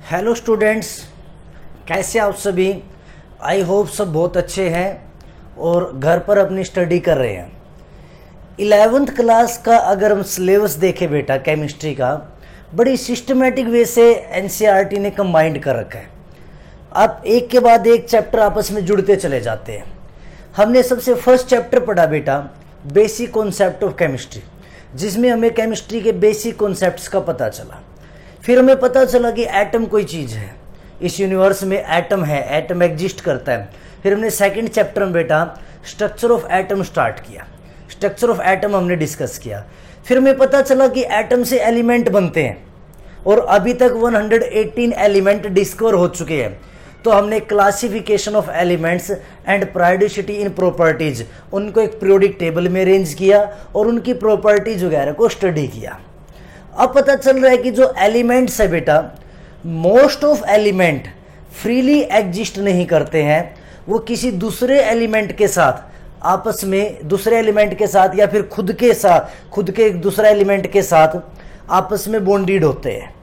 Hello students, कैसे आप सभी। आई होप सब बहुत अच्छे हैं और घर पर अपनी स्टडी कर रहे हैं। 11th क्लास का अगर हम सिलेबस देखें बेटा केमिस्ट्री का, बड़ी सिस्टमेटिक वे से एनसीईआरटी ने कंबाइंड कर रखा है। आप एक के बाद एक चैप्टर आपस में जुड़ते चले जाते हैं। हमने सबसे फर्स्ट चैप्टर पढ़ा बेटा बेसिक कॉन्सेप्ट ऑफ केमिस्ट्री, जिसमें हमें केमिस्ट्री के बेसिक कॉन्सेप्ट्स का पता चला। फिर हमें पता चला कि एटम कोई चीज़ है, इस यूनिवर्स में एटम है, एटम एग्जिस्ट करता है। फिर हमने सेकंड चैप्टर में बेटा स्ट्रक्चर ऑफ एटम स्टार्ट किया, स्ट्रक्चर ऑफ एटम हमने डिस्कस किया। फिर हमें पता चला कि एटम से एलिमेंट बनते हैं और अभी तक 118 एलिमेंट डिस्कवर हो चुके हैं। तो हमने classification of elements and periodicity in properties, उनको एक पीरियोडिक टेबल में अरेंज किया और उनकी प्रॉपर्टीज वगैरह को स्टडी किया। अब पता चल रहा है कि जो एलिमेंट्स है बेटा, most of element freely exist नहीं करते हैं, वो किसी दूसरे एलिमेंट के साथ आपस में, दूसरे एलिमेंट के साथ या फिर खुद के दूसरे एलिमेंट के साथ आपस में बॉन्डेड होते हैं।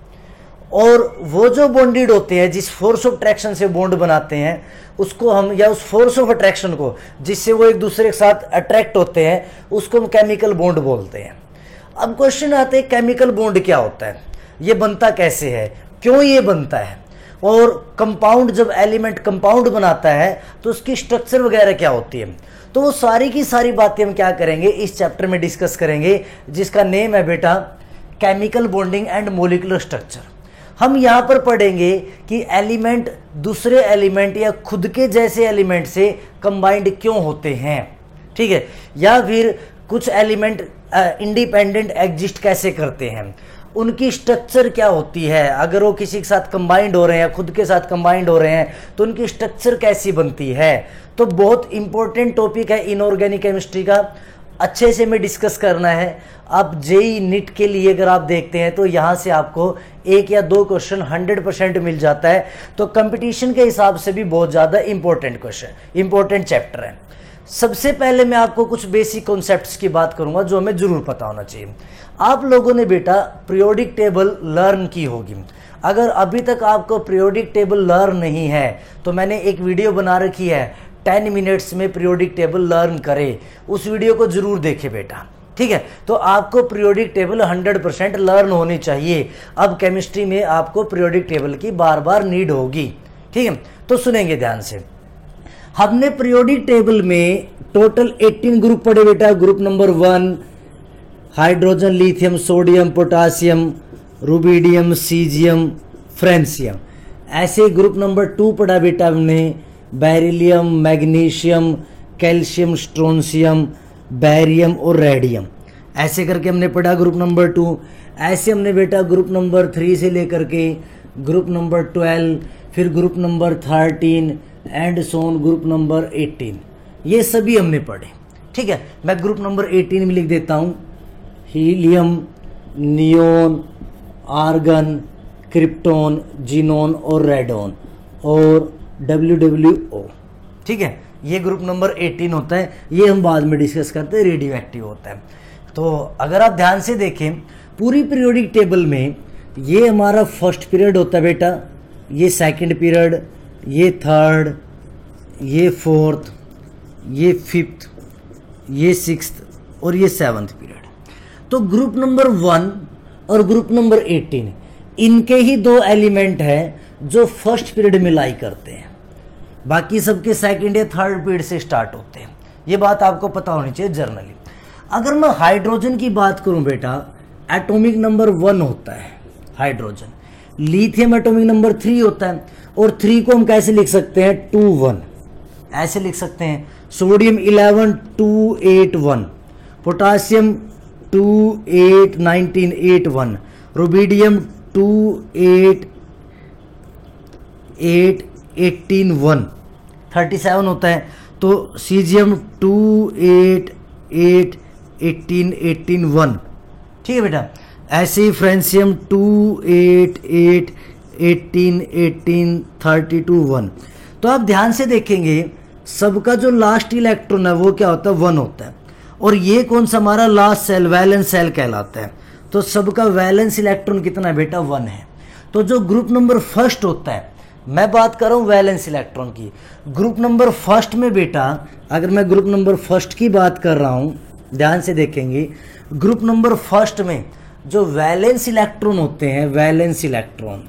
और वो जो बॉन्डेड होते हैं, जिस फोर्स ऑफ अट्रैक्शन से बॉन्ड बनाते हैं उसको हम, या उस फोर्स ऑफ अट्रैक्शन को जिससे वो एक दूसरे के साथ अट्रैक्ट होते हैं, उसको हम केमिकल बॉन्ड बोलते हैं। अब क्वेश्चन आते हैं केमिकल बॉन्ड क्या होता है, ये बनता कैसे है, क्यों ये बनता है, और कंपाउंड, जब एलिमेंट कंपाउंड बनाता है तो उसकी स्ट्रक्चर वगैरह क्या होती है। तो वो सारी की सारी बातें हम क्या करेंगे इस चैप्टर में डिस्कस करेंगे, जिसका नेम है बेटा chemical bonding and molecular structure. हम यहाँ पर पढ़ेंगे कि एलिमेंट दूसरे एलिमेंट या खुद के जैसे एलिमेंट से कंबाइंड क्यों होते हैं, ठीक है, या फिर कुछ एलिमेंट इंडिपेंडेंट एग्जिस्ट कैसे करते हैं, उनकी स्ट्रक्चर क्या होती है, अगर वो किसी के साथ कंबाइंड हो रहे हैं, खुद के साथ कंबाइंड हो रहे हैं तो उनकी स्ट्रक्चर कैसी बनती है। तो बहुत इंपॉर्टेंट टॉपिक है इनऑर्गेनिक केमिस्ट्री का, अच्छे से में डिस्कस करना है। आप जेई नीट के लिए अगर आप देखते हैं तो यहाँ से आपको एक या दो क्वेश्चन 100% मिल जाता है। तो कंपटीशन के हिसाब से भी बहुत ज़्यादा इंपॉर्टेंट क्वेश्चन, इंपॉर्टेंट चैप्टर है। सबसे पहले मैं आपको कुछ बेसिक कॉन्सेप्ट्स की बात करूंगा जो हमें जरूर पता होना चाहिए। आप लोगों ने बेटा पीरियोडिक टेबल लर्न की होगी। अगर अभी तक आपको पीरियोडिक टेबल लर्न नहीं है तो मैंने एक वीडियो बना रखी है 10 मिनट्स में पीरियोडिक टेबल लर्न करें, उस वीडियो को जरूर देखें बेटा, ठीक है। तो आपको पीरियोडिक टेबल 100% लर्न होनी चाहिए। अब केमिस्ट्री में आपको पीरियोडिक टेबल की बार बार नीड होगी, ठीक है। तो सुनेंगे ध्यान से। हमने पीरियोडिक टेबल में टोटल 18 ग्रुप पढ़े बेटा। Group number 1 hydrogen, lithium, sodium, potassium, rubidium, caesium, francium. ऐसे ग्रुप नंबर 2 पढ़ा बेटा हमने बेरिलियम, मैग्नीशियम, कैल्शियम, स्ट्रोंसियम, बैरियम और रेडियम। ऐसे करके हमने पढ़ा ग्रुप नंबर 2। ऐसे हमने बेटा ग्रुप नंबर 3 से लेकर के ग्रुप नंबर 12, फिर group number 13 and so on group number 18, ये सभी हमने पढ़े, ठीक है। मैं ग्रुप नंबर 18 में लिख देता हूँ helium, neon, argon, krypton, xenon और रेडोन और WWO, ठीक है। ये ग्रुप नंबर 18 होता है, ये हम बाद में डिस्कस करते हैं, रेडियो एक्टिव होता है। तो अगर आप ध्यान से देखें पूरी पीरियोडिक टेबल में ये हमारा फर्स्ट पीरियड होता है बेटा, ये सेकंड पीरियड, ये थर्ड, ये फोर्थ, ये फिफ्थ, ये सिक्स्थ और ये 7th पीरियड। तो ग्रुप नंबर 1 और ग्रुप नंबर 18 इनके ही 2 एलिमेंट हैं जो फर्स्ट पीरियड में लाई करते हैं, बाकी सबके सेकंड या थर्ड पीरियड से स्टार्ट होते हैं। ये बात आपको पता होनी चाहिए जर्नली। अगर मैं हाइड्रोजन की बात करूं बेटा, एटॉमिक नंबर 1 होता है हाइड्रोजन। लिथियम एटॉमिक नंबर 3 होता है और 3 को हम कैसे लिख सकते हैं 2 1, ऐसे लिख सकते हैं। सोडियम 11 2 8 1, पोटासियम 2 8 19 8 1, रुबिडियम 2 8 8 18 1, 37 होता है। तो सीजियम 2 8 8 18 18 1, ठीक है बेटा। ऐसे ही फ्रेंसियम 2 8 8 18 18 32 1। तो आप ध्यान से देखेंगे सबका जो लास्ट इलेक्ट्रॉन है वो क्या होता है 1 होता है, और ये कौन सा हमारा लास्ट सेल वैलेंस सेल कहलाता है। तो सबका वैलेंस इलेक्ट्रॉन कितना है बेटा 1 है। तो जो ग्रुप नंबर फर्स्ट होता है, मैं बात कर रहा हूँ वैलेंस इलेक्ट्रॉन की, ग्रुप नंबर फर्स्ट में बेटा, अगर मैं ग्रुप नंबर फर्स्ट की बात कर रहा हूँ, ध्यान से देखेंगे, ग्रुप नंबर फर्स्ट में जो वैलेंस इलेक्ट्रॉन होते हैं, वैलेंस इलेक्ट्रॉन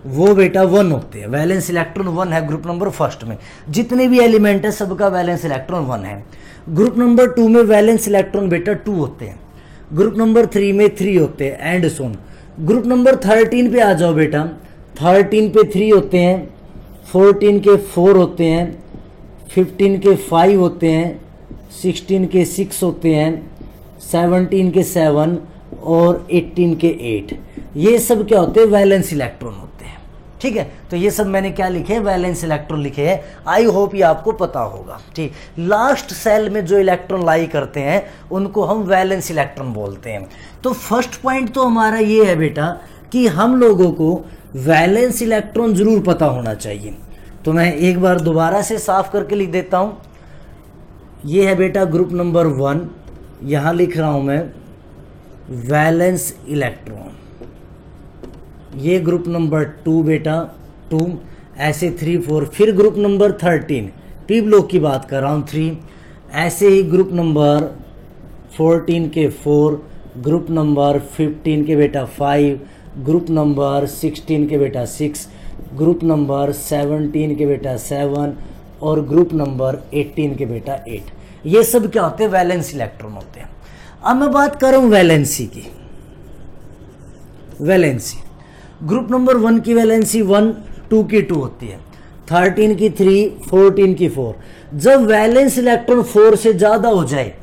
वो बेटा 1 होते हैं। वैलेंस इलेक्ट्रॉन 1 है ग्रुप नंबर फर्स्ट में, जितने भी एलिमेंट है सबका वैलेंस इलेक्ट्रॉन 1 है। ग्रुप नंबर 2 में वैलेंस इलेक्ट्रॉन बेटा 2 होते हैं, ग्रुप नंबर 3 में 3 होते हैं, एंड सोन। ग्रुप नंबर 13 पे आ जाओ बेटा, 13 पे 3 होते हैं, 14 के 4 होते हैं, 15 के 5 होते हैं, 16 के 6 होते हैं, 17 के 7 और 18 के 8। ये सब क्या होते हैं? वैलेंस इलेक्ट्रॉन होते हैं। ठीक है, तो ये सब मैंने क्या लिखे? वैलेंस इलेक्ट्रॉन लिखे हैं। आई होप ये आपको पता होगा। ठीक, लास्ट सेल में जो इलेक्ट्रॉन लाई करते हैं उनको हम वैलेंस इलेक्ट्रॉन बोलते हैं। तो फर्स्ट पॉइंट तो हमारा ये है बेटा कि हम लोगों को वैलेंस इलेक्ट्रॉन जरूर पता होना चाहिए। तो मैं एक बार दोबारा से साफ करके लिख देता हूं। ये है बेटा ग्रुप नंबर 1, यहां लिख रहा हूं मैं वैलेंस इलेक्ट्रॉन। ये ग्रुप नंबर 2 बेटा 2, ऐसे 3 4, फिर ग्रुप नंबर 13 पी ब्लॉक की बात कर रहा हूँ 3, ऐसे ही ग्रुप नंबर 14 के 4, ग्रुप नंबर 15 के बेटा 5, ग्रुप नंबर 16 के बेटा 6, ग्रुप नंबर 17 के बेटा 7 और ग्रुप नंबर 18 के बेटा 8। ये सब क्या होते हैं? वैलेंस इलेक्ट्रॉन होते हैं। अब मैं बात कर रहा हूं वैलेंसी की। वैलेंसी ग्रुप नंबर 1 की वैलेंसी 1 2 की 2 होती है, 13 की 3, 14 की 4। जब वैलेंस इलेक्ट्रॉन 4 से ज्यादा हो जाए,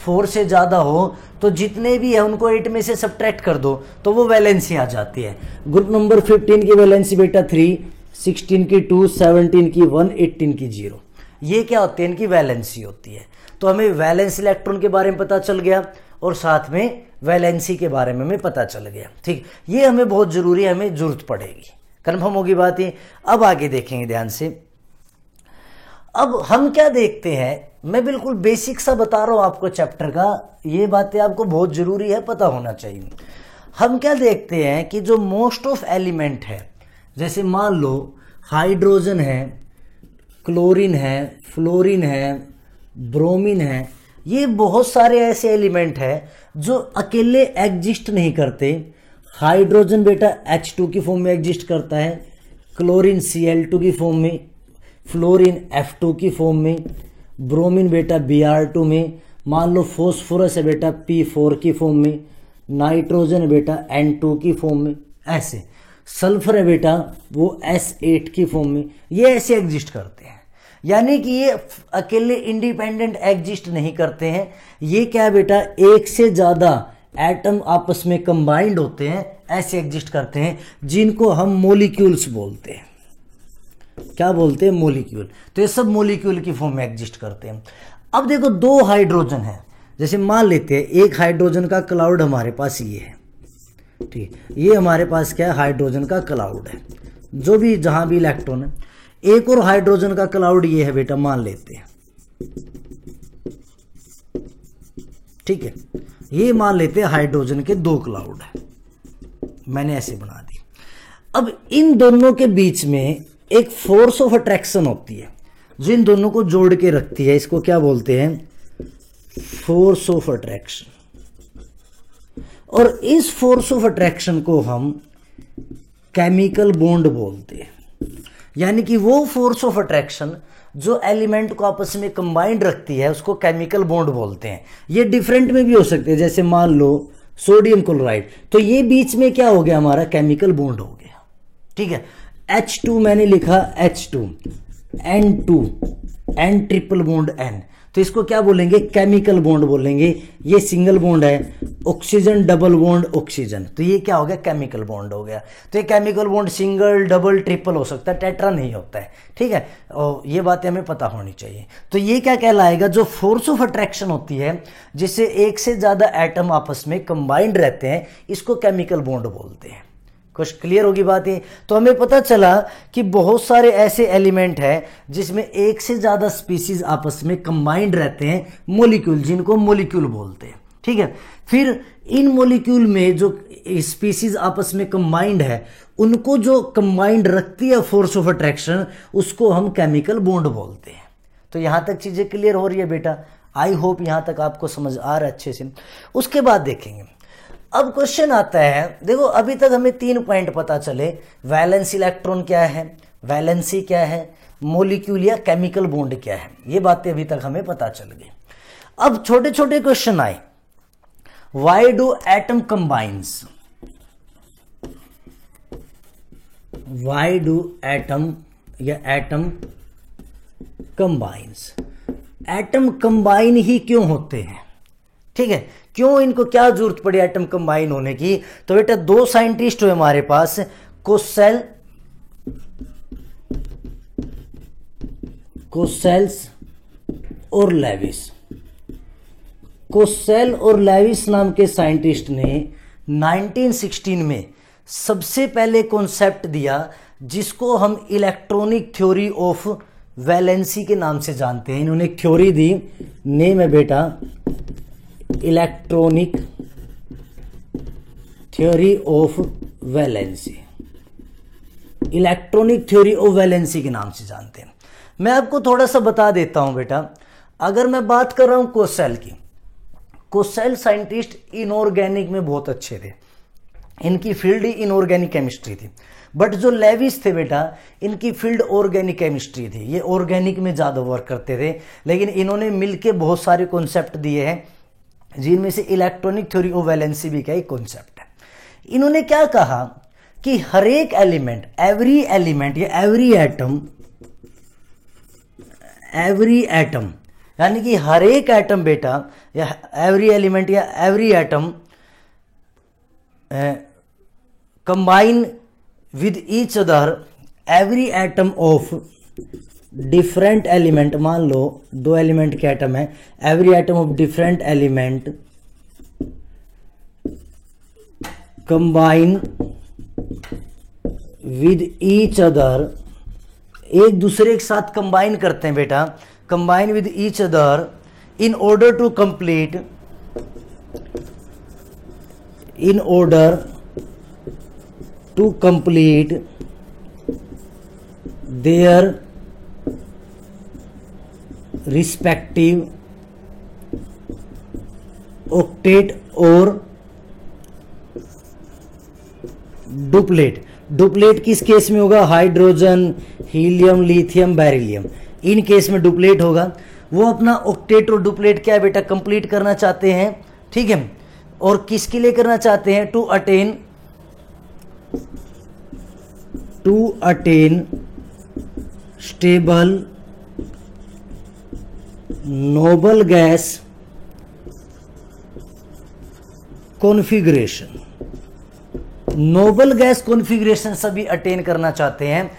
4 से ज्यादा हो तो जितने भी है उनको 8 में से सब्ट्रैक्ट कर दो तो वो वैलेंसी आ जाती है। ग्रुप नंबर 15 की वैलेंसी बेटा 3, 16 की 2, 17 की 1, 18 की 0। ये क्या होती है? इनकी वैलेंसी होती है। तो हमें वैलेंस इलेक्ट्रॉन के बारे में पता चल गया और साथ में वैलेंसी के बारे में हमें पता चल गया। ठीक, ये हमें बहुत जरूरी है, हमें जरूरत पड़ेगी। कन्फर्म होगी बात ही। अब आगे देखेंगे ध्यान से। अब हम क्या देखते हैं, मैं बिल्कुल बेसिक सा बता रहा हूं आपको चैप्टर का, ये बातें आपको बहुत जरूरी है, पता होना चाहिए। हम क्या देखते हैं कि जो मोस्ट ऑफ एलिमेंट है, जैसे मान लो हाइड्रोजन है, क्लोरीन है, फ्लोरीन है, ब्रोमीन है, ये बहुत सारे ऐसे एलिमेंट हैं जो अकेले एग्जिस्ट नहीं करते। हाइड्रोजन बेटा H2 की फॉर्म में एग्जिस्ट करता है, क्लोरीन Cl2 की फॉर्म में, फ्लोरीन F2 की फॉर्म में, ब्रोमीन बेटा Br2 में, मान लो फॉस्फोरस है बेटा P4 की फॉर्म में, नाइट्रोजन बेटा N2 की फॉर्म में, ऐसे सल्फर है बेटा वो S8 की फॉर्म में। ये ऐसे एग्जिस्ट करते हैं, यानी कि ये अकेले इंडिपेंडेंट एग्जिस्ट नहीं करते हैं। ये क्या है बेटा? एक से ज्यादा एटम आपस में कंबाइंड होते हैं, ऐसे एग्जिस्ट करते हैं, जिनको हम मोलिक्यूल्स बोलते हैं। क्या बोलते हैं? मोलिक्यूल। तो ये सब मोलिक्यूल की फॉर्म में एग्जिस्ट करते हैं। अब देखो 2 हाइड्रोजन है, जैसे मान लेते हैं एक हाइड्रोजन का क्लाउड हमारे पास ये है। ठीक, ये हमारे पास क्या है? हाइड्रोजन का क्लाउड है, जो भी जहां भी इलेक्ट्रॉन है। एक और हाइड्रोजन का क्लाउड ये है बेटा, मान लेते हैं। ठीक है, ये मान लेते हैं हाइड्रोजन के 2 क्लाउड है, मैंने ऐसे बना दी। अब इन दोनों के बीच में एक फोर्स ऑफ अट्रैक्शन होती है जो इन दोनों को जोड़ के रखती है। इसको क्या बोलते हैं? Force of attraction. और इस फोर्स ऑफ अट्रैक्शन को हम केमिकल बॉन्ड बोलते हैं। यानी कि वो फोर्स ऑफ अट्रैक्शन जो एलिमेंट को आपस में कंबाइंड रखती है उसको केमिकल बॉन्ड बोलते हैं। ये डिफरेंट में भी हो सकते हैं, जैसे मान लो सोडियम क्लोराइड, तो ये बीच में क्या हो गया? हमारा केमिकल बॉन्ड हो गया। ठीक है, H2 मैंने लिखा H2, N2, N triple bond N, तो इसको क्या बोलेंगे? केमिकल बॉन्ड बोलेंगे। ये सिंगल बॉन्ड है, ऑक्सीजन डबल बॉन्ड ऑक्सीजन, तो ये क्या हो गया? केमिकल बॉन्ड हो गया। तो ये chemical bond single double triple हो सकता है, टेट्रा नहीं होता है। ठीक है, और ये बातें हमें पता होनी चाहिए। तो ये क्या कहलाएगा? जो फोर्स ऑफ अट्रैक्शन होती है जिससे एक से ज्यादा एटम आपस में कंबाइंड रहते हैं, इसको केमिकल बॉन्ड बोलते हैं। कुछ क्लियर होगी बात है? तो हमें पता चला कि बहुत सारे ऐसे एलिमेंट हैं जिसमें एक से ज्यादा स्पीसीज आपस में कंबाइंड रहते हैं, मोलिक्यूल, जिनको मोलिक्यूल बोलते हैं। ठीक है, फिर इन मॉलिक्यूल में जो स्पीसीज आपस में कंबाइंड है, उनको जो कंबाइंड रखती है फोर्स ऑफ अट्रैक्शन, उसको हम केमिकल बॉन्ड बोलते हैं। तो यहां तक चीजें क्लियर हो रही है बेटा? आई होप यहां तक आपको समझ आ रहा है अच्छे से। उसके बाद देखेंगे, अब क्वेश्चन आता है, देखो अभी तक हमें 3 पॉइंट पता चले, वैलेंस इलेक्ट्रॉन क्या है, वैलेंसी क्या है, मॉलिक्यूल या केमिकल बॉन्ड क्या है, ये बातें अभी तक हमें पता चल गई। अब छोटे छोटे क्वेश्चन आए, why do atom combines, why do atom या एटम कंबाइंस, एटम कंबाइन ही क्यों होते हैं, ठीक है, क्यों इनको क्या जरूरत पड़ी एटम कंबाइन होने की? तो बेटा 2 साइंटिस्ट हुए हमारे पास, कोसेल्स और लेविस। कोसेल और लेविस नाम के साइंटिस्ट ने 1916 में सबसे पहले कॉन्सेप्ट दिया, जिसको हम इलेक्ट्रॉनिक थ्योरी ऑफ वैलेंसी के नाम से जानते हैं। इन्होंने एक थ्योरी दी, नेम है बेटा electronic theory of valency, electronic theory of valency के नाम से जानते हैं। मैं आपको थोड़ा सा बता देता हूं बेटा, अगर मैं बात कर रहा हूं कोसेल की, कोसेल साइंटिस्ट इनऑर्गेनिक में बहुत अच्छे थे, इनकी फील्ड ही इनऑर्गेनिक केमिस्ट्री थी। बट जो लेविस थे बेटा, इनकी फील्ड ऑर्गेनिक केमिस्ट्री थी, ये ऑर्गेनिक में ज़्यादा वर्क करते थे। लेकिन इन्होंने मिलके बहुत सारे कॉन्सेप्ट दिए हैं, जिनमें से इलेक्ट्रॉनिक थ्योरी ऑफ वैलेंसी भी का एक कॉन्सेप्ट है। इन्होंने क्या कहा कि हर एक एलिमेंट, एवरी एलिमेंट या एवरी एटम, यानी कि हर एक एटम बेटा, या एवरी एलिमेंट या every atom combine with each other, every atom of different element, मान लो 2 एलिमेंट के एटम है, every atom of different element combine with each other, एक दूसरे के साथ कंबाइन करते हैं बेटा, combine with each other in order to complete, in order to complete their respective octet or duplet. Duplet किस केस में होगा? Hydrogen, helium, lithium, beryllium, in case में डुप्लेट होगा। वो अपना ऑक्टेट और डुप्लेट क्या है बेटा, कंप्लीट करना चाहते हैं, ठीक है। और किसके लिए करना चाहते हैं? To attain stable noble gas configuration. Noble gas configuration सभी अटेन करना चाहते हैं,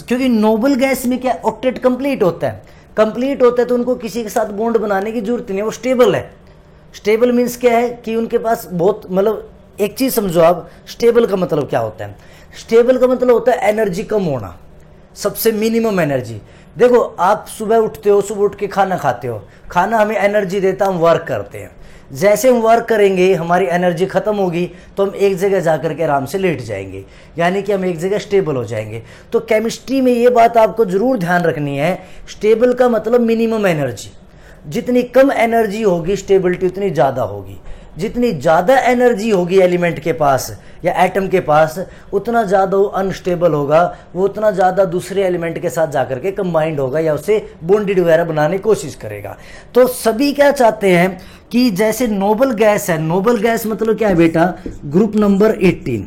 क्योंकि नोबल गैस में क्या, ऑक्टेट कंप्लीट होता है। कंप्लीट होता है तो उनको किसी के साथ बॉन्ड बनाने की जरूरत नहीं है, वो स्टेबल है। स्टेबल मीन्स क्या है कि उनके पास बहुत, मतलब एक चीज समझो आप, स्टेबल का मतलब क्या होता है? स्टेबल का मतलब होता है एनर्जी कम होना, सबसे मिनिमम एनर्जी। देखो आप सुबह उठते हो, सुबह उठ के खाना खाते हो, खाना हमें एनर्जी देता, हम वर्क करते हैं। जैसे हम वर्क करेंगे हमारी एनर्जी खत्म होगी तो हम एक जगह जाकर के आराम से लेट जाएंगे, यानी कि हम एक जगह स्टेबल हो जाएंगे। तो केमिस्ट्री में ये बात आपको जरूर ध्यान रखनी है, स्टेबल का मतलब मिनिमम एनर्जी। जितनी कम एनर्जी होगी स्टेबिलिटी उतनी ज़्यादा होगी। जितनी ज़्यादा एनर्जी होगी एलिमेंट के पास या एटम के पास, उतना ज़्यादा वो अनस्टेबल होगा, वो उतना ज़्यादा दूसरे एलिमेंट के साथ जाकर के कंबाइंड होगा या उसे बॉन्डेड वगैरह बनाने की कोशिश करेगा। तो सभी क्या चाहते हैं कि जैसे नोबल गैस है, नोबल गैस मतलब क्या है बेटा, ग्रुप नंबर 18।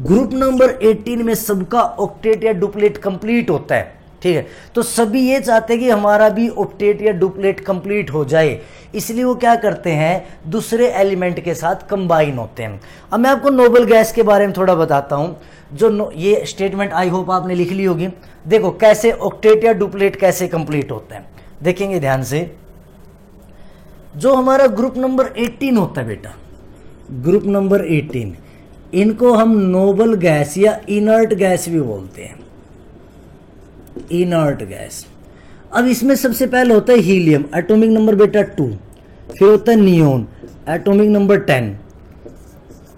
ग्रुप नंबर 18 में सबका ऑक्टेट या डुप्लेट कंप्लीट होता है, ठीक है। तो सभी ये चाहते हैं कि हमारा भी ऑक्टेट या डुप्लेट कंप्लीट हो जाए, इसलिए वो क्या करते हैं, दूसरे एलिमेंट के साथ कंबाइन होते हैं। अब मैं आपको नोबल गैस के बारे में थोड़ा बताता हूं, जो ये स्टेटमेंट आई होप आपने लिख ली होगी। देखो कैसे ऑक्टेट या डुप्लेट कैसे कंप्लीट होते हैं, देखेंगे ध्यान से। जो हमारा ग्रुप नंबर 18 होता है बेटा, ग्रुप नंबर 18, इनको हम नोबल गैस या इनर्ट गैस भी बोलते हैं, इनर्ट गैस। अब इसमें सबसे पहले होता है हीलियम, एटॉमिक नंबर बेटा 2, फिर होता है neon, atomic number 10,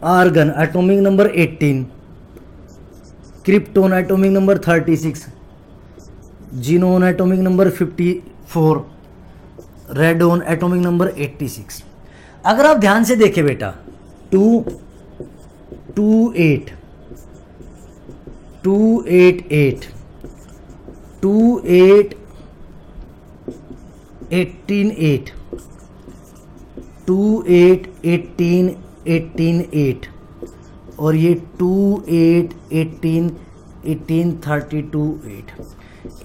argon atomic number 18, krypton atomic number 36, xenon atomic number 54, radon atomic number 86। अगर आप ध्यान से देखें बेटा 228, 288, 28, 188, 28, 18, 188 और ये 28, 18, 18, 32, 8,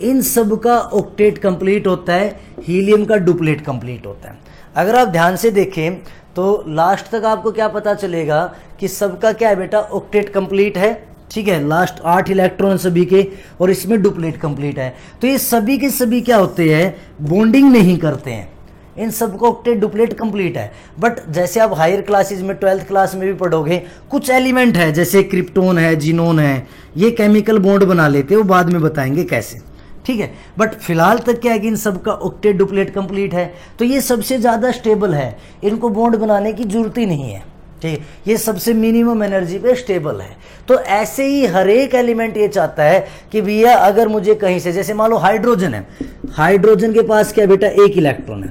इन सब का ऑक्टेट कंप्लीट होता है, हीलियम का डुप्लेट कंप्लीट होता है। अगर आप ध्यान से देखें तो लास्ट तक आपको क्या पता चलेगा कि सबका क्या है बेटा, ऑक्टेट कंप्लीट है, ठीक है, लास्ट 8 इलेक्ट्रॉन सभी के, और इसमें डुप्लेट कंप्लीट है। तो ये सभी के सभी क्या होते हैं, बॉन्डिंग नहीं करते हैं, इन सबको ऑक्टेट डुप्लेट कंप्लीट है। बट जैसे आप हायर क्लासेस में 12th क्लास में भी पढ़ोगे, कुछ एलिमेंट है जैसे क्रिप्टोन है, जीनोन है, ये केमिकल बॉन्ड बना लेते हैं, वो बाद में बताएंगे कैसे, ठीक है। बट फिलहाल तक क्या है कि इन सबका ऑक्टेट डुप्लेट कंप्लीट है, तो ये सबसे ज़्यादा स्टेबल है, इनको बॉन्ड बनाने की जरूरत ही नहीं है, ठीक है, ये सबसे मिनिमम एनर्जी पे स्टेबल है। तो ऐसे ही हर एक एलिमेंट ये चाहता है कि भैया अगर मुझे कहीं से, जैसे मान लो हाइड्रोजन है, हाइड्रोजन के पास क्या बेटा, एक इलेक्ट्रॉन है,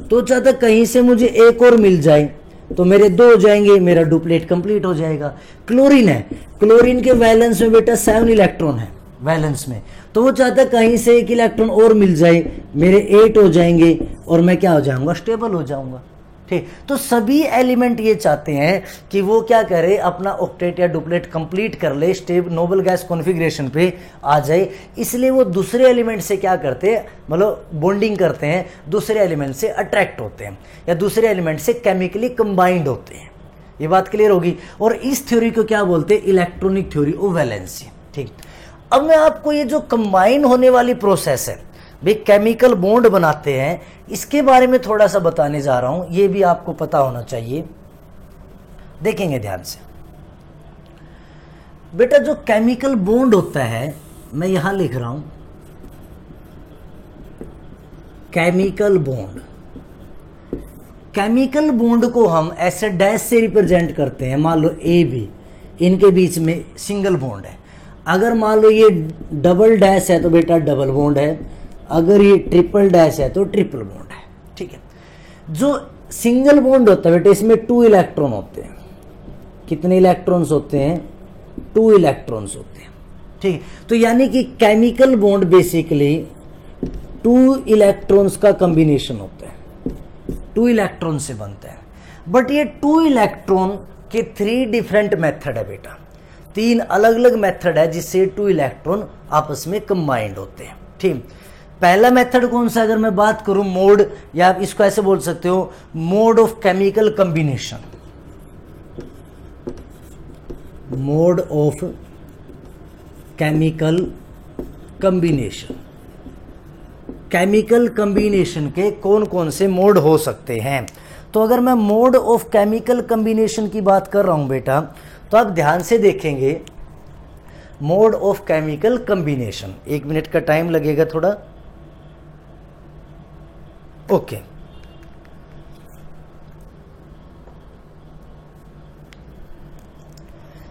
तो चाहता कहीं से मुझे एक और मिल जाए तो मेरे 2 हो जाएंगे, मेरा डुप्लेट कंप्लीट हो जाएगा। क्लोरीन है, क्लोरीन के वैलेंस में बेटा 7 इलेक्ट्रॉन है वैलेंस में, तो वो चाहता कहीं से एक इलेक्ट्रॉन और मिल जाए, मेरे 8 हो जाएंगे और मैं क्या हो जाऊंगा, स्टेबल हो जाऊंगा, ठीक। तो सभी एलिमेंट ये चाहते हैं कि वो क्या करे, अपना ऑक्टेट या डुप्लेट कंप्लीट कर ले, नोबल गैस कॉन्फ़िगरेशन पे आ जाए। इसलिए वो दूसरे एलिमेंट से क्या करते हैं, मतलब बॉन्डिंग करते हैं, दूसरे एलिमेंट से अट्रैक्ट होते हैं या दूसरे एलिमेंट से केमिकली कंबाइंड होते हैं। ये बात क्लियर होगी। और इस थ्योरी को क्या बोलते हैं, इलेक्ट्रॉनिक थ्योरी ऑफ वैलेंसी, ठीक। अब मैं आपको ये जो कंबाइन होने वाली प्रोसेस है, भाई केमिकल बॉन्ड बनाते हैं, इसके बारे में थोड़ा सा बताने जा रहा हूं, ये भी आपको पता होना चाहिए। देखेंगे ध्यान से बेटा, जो केमिकल बॉन्ड होता है, मैं यहां लिख रहा हूं केमिकल बॉन्ड। केमिकल बॉन्ड को हम ऐसे डैश से रिप्रेजेंट करते हैं। मान लो ए बी, इनके बीच में सिंगल बॉन्ड है। अगर मान लो ये डबल डैश है तो बेटा डबल बॉन्ड है, अगर ये ट्रिपल डैश है तो ट्रिपल बॉन्ड है, ठीक है। जो सिंगल बॉन्ड होता है बेटा, इसमें 2 इलेक्ट्रॉन होते हैं। कितने इलेक्ट्रॉन्स होते हैं, 2 इलेक्ट्रॉन्स होते हैं, ठीक है। तो यानी कि केमिकल बॉन्ड बेसिकली 2 इलेक्ट्रॉन्स का कॉम्बिनेशन होता है, 2 इलेक्ट्रॉन से बनता है। बट ये 2 इलेक्ट्रॉन के 3 डिफरेंट मेथड है बेटा, 3 अलग अलग मेथड है जिससे 2 इलेक्ट्रॉन आपस में कंबाइंड होते हैं, ठीक। पहला मेथड कौन सा, अगर मैं बात करूं मोड, या आप इसको ऐसे बोल सकते हो mode of chemical combination, mode of chemical combination. Chemical combination के कौन कौन से मोड हो सकते हैं। तो अगर मैं मोड ऑफ केमिकल कॉम्बिनेशन की बात कर रहा हूं बेटा, तो आप ध्यान से देखेंगे mode of chemical combination. 1 minute का टाइम लगेगा थोड़ा, ओके।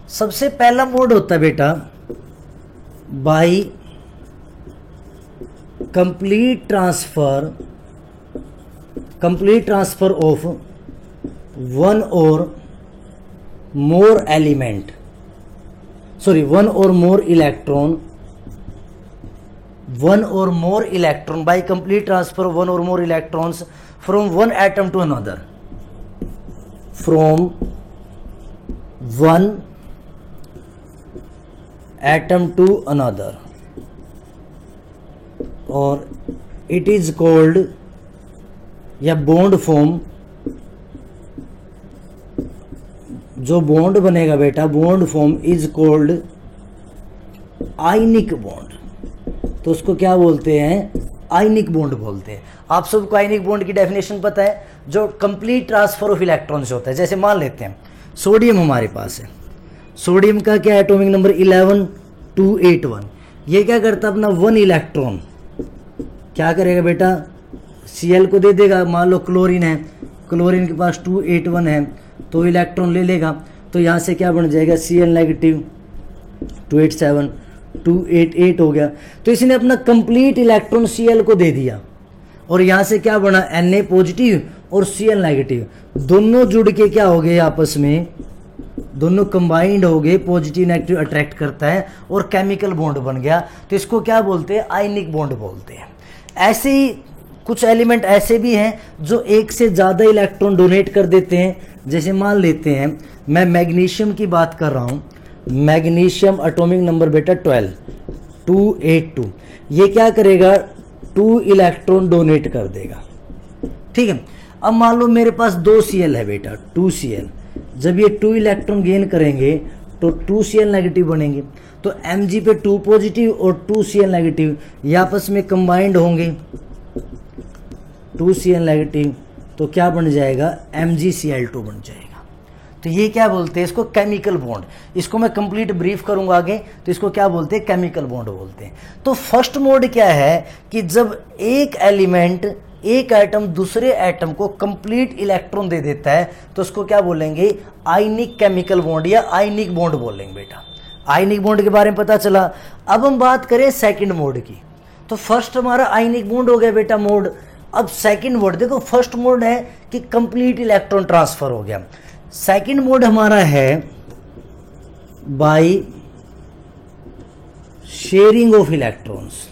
सबसे पहला मोड होता है बेटा बाय कंप्लीट ट्रांसफर ऑफ 1 और मोर एलिमेंट, सॉरी 1 और more electron, 1 or more electron by complete transfer of 1 or more electrons from one atom to another, from one atom to another, or it is called या bond form, जो bond बनेगा बेटा, bond form is called ionic bond. तो उसको क्या बोलते हैं, ionic bond बोलते हैं। आप सबको आयनिक बॉन्ड की डेफिनेशन पता है, जो कंप्लीट ट्रांसफर ऑफ इलेक्ट्रॉन से होता है। जैसे मान लेते हैं सोडियम हमारे पास है, सोडियम का क्या है एटॉमिक नंबर 11281। ये क्या करता है, अपना 1 इलेक्ट्रॉन क्या करेगा बेटा, Cl को दे देगा। मान लो क्लोरीन है, क्लोरीन के पास 281 है तो इलेक्ट्रॉन ले लेगा, तो यहाँ से क्या बन जाएगा Cl नेगेटिव 287 288 हो गया। तो इसने अपना कंप्लीट इलेक्ट्रॉन Cl को दे दिया और यहाँ से क्या बना Na पॉजिटिव और Cl नेगेटिव, दोनों जुड़ के क्या हो गए आपस में, दोनों कंबाइंड हो गए, पॉजिटिव नेगेटिव अट्रैक्ट करता है और केमिकल बॉन्ड बन गया। तो इसको क्या बोलते हैं, आयनिक बॉन्ड बोलते हैं। ऐसे ही कुछ एलिमेंट ऐसे भी हैं जो एक से ज़्यादा इलेक्ट्रॉन डोनेट कर देते हैं। जैसे मान लेते हैं मैं मैग्नीशियम की बात कर रहा हूँ, मैग्नीशियम एटॉमिक नंबर बेटा 12 282, ये क्या करेगा 2 इलेक्ट्रॉन डोनेट कर देगा, ठीक है। अब मान लो मेरे पास 2 Cl है बेटा 2 Cl, जब ये 2 इलेक्ट्रॉन गेन करेंगे तो 2 Cl नेगेटिव बनेंगे, तो Mg पे 2 पॉजिटिव और 2 Cl नेगेटिव ये आपस में कंबाइंड होंगे 2 Cl नेगेटिव, तो क्या बन जाएगा MgCl2 बन जाएगा। तो ये क्या बोलते हैं, इसको केमिकल बॉन्ड, इसको मैं कंप्लीट ब्रीफ करूंगा आगे, तो इसको क्या बोलते हैं, केमिकल बॉन्ड बोलते हैं। तो फर्स्ट मोड क्या है कि जब एक एलिमेंट, एक एटम दूसरे एटम को कंप्लीट इलेक्ट्रॉन दे देता है तो उसको क्या बोलेंगे, आयनिक केमिकल बॉन्ड या आयनिक बॉन्ड बोलेंगे बेटा। आयनिक बॉन्ड के बारे में पता चला। अब हम बात करें सेकंड मोड की, तो फर्स्ट हमारा आयनिक बॉन्ड हो गया बेटा मोड। अब सेकंड मोड देखो, फर्स्ट मोड है कि कंप्लीट इलेक्ट्रॉन ट्रांसफर हो गया, सेकंड मोड हमारा है by sharing of electrons,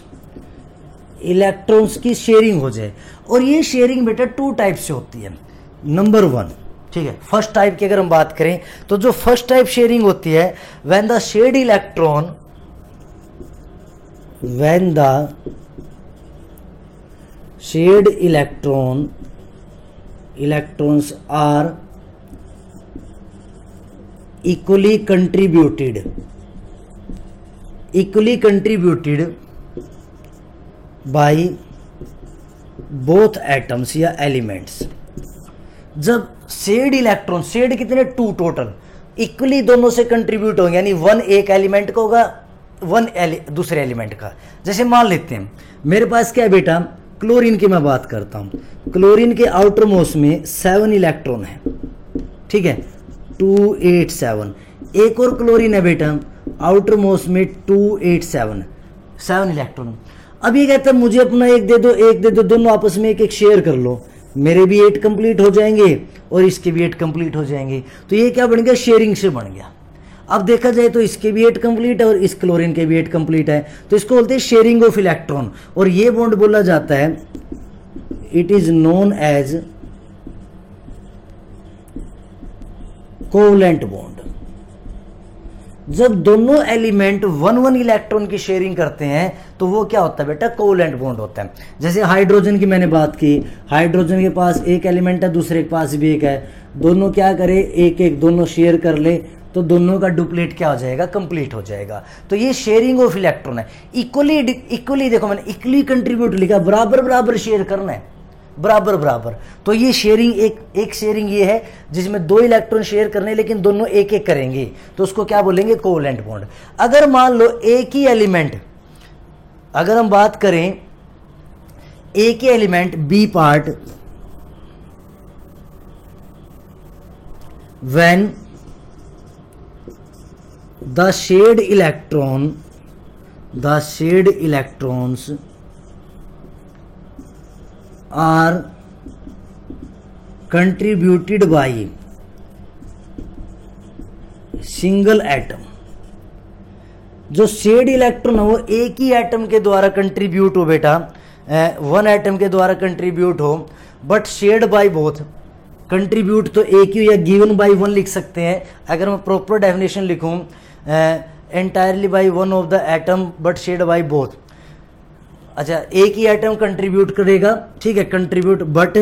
electrons की शेयरिंग हो जाए। और ये शेयरिंग बेटा 2 टाइप से होती है। नंबर 1, ठीक है, फर्स्ट टाइप की अगर हम बात करें तो जो फर्स्ट टाइप शेयरिंग होती है, when the shared electron, when the shared electrons are equally contributed by both atoms या एलिमेंट्स। जब शेयर्ड इलेक्ट्रॉन, शेयर्ड कितने 2 टोटल, इक्वली दोनों से कंट्रीब्यूट होंगे, यानी 1 एक एलिमेंट का होगा, 1 दूसरे एलिमेंट का। जैसे मान लेते हैं मेरे पास क्या है बेटा, क्लोरीन की मैं बात करता हूं, क्लोरीन के आउटर मोस्ट में 7 इलेक्ट्रॉन है, ठीक है 287। एक और क्लोरीन है बेटा आउटर मोस्ट में 287, 7 इलेक्ट्रॉन। अब ये कहता है मुझे अपना एक दे दो, एक दे दो, दोनों आपस में एक एक शेयर कर लो, मेरे भी 8 कंप्लीट हो जाएंगे और इसके भी 8 कंप्लीट हो जाएंगे। तो ये क्या बन गया, शेयरिंग से बन गया। अब देखा जाए तो इसके भी 8 कंप्लीट है और इस क्लोरीन के भी 8 कंप्लीट है, तो इसको बोलते हैं शेयरिंग ऑफ इलेक्ट्रॉन। और ये बॉन्ड बोला जाता है, it is known as covalent bond. जब दोनों एलिमेंट 1 इलेक्ट्रॉन की शेयरिंग करते हैं तो वो क्या होता है बेटा, कोवलेंट बॉन्ड होता है। जैसे हाइड्रोजन की मैंने बात की, हाइड्रोजन के पास एक एलिमेंट है, दूसरे के पास भी एक है, दोनों क्या करे, एक एक दोनों शेयर कर ले तो दोनों का डुप्लीट क्या हो जाएगा, कंप्लीट हो जाएगा। तो ये शेयरिंग ऑफ इलेक्ट्रॉन है। इक्वली देखो मैंने इक्वली कंट्रीब्यूट लिखा, बराबर बराबर शेयर करना है, बराबर बराबर। तो ये शेयरिंग एक शेयरिंग ये है जिसमें 2 इलेक्ट्रॉन शेयर करने, लेकिन दोनों एक एक करेंगे, तो उसको क्या बोलेंगे, कोवलेंट बॉन्ड। अगर मान लो एक ही एलिमेंट, अगर हम बात करें एक ही element be part, when the shared electrons are contributed by single atom। जो शेयर्ड इलेक्ट्रॉन हो एक ही एटम के द्वारा कंट्रीब्यूट हो बेटा, 1 एटम के द्वारा कंट्रीब्यूट हो, but shared by both. Contribute तो एक ही या गिवन बाय 1 लिख सकते हैं। अगर मैं प्रॉपर डेफिनेशन लिखूं, entirely by 1 of the atom but shared by both. अच्छा, एक ही एटम कंट्रीब्यूट करेगा, ठीक है, contribute but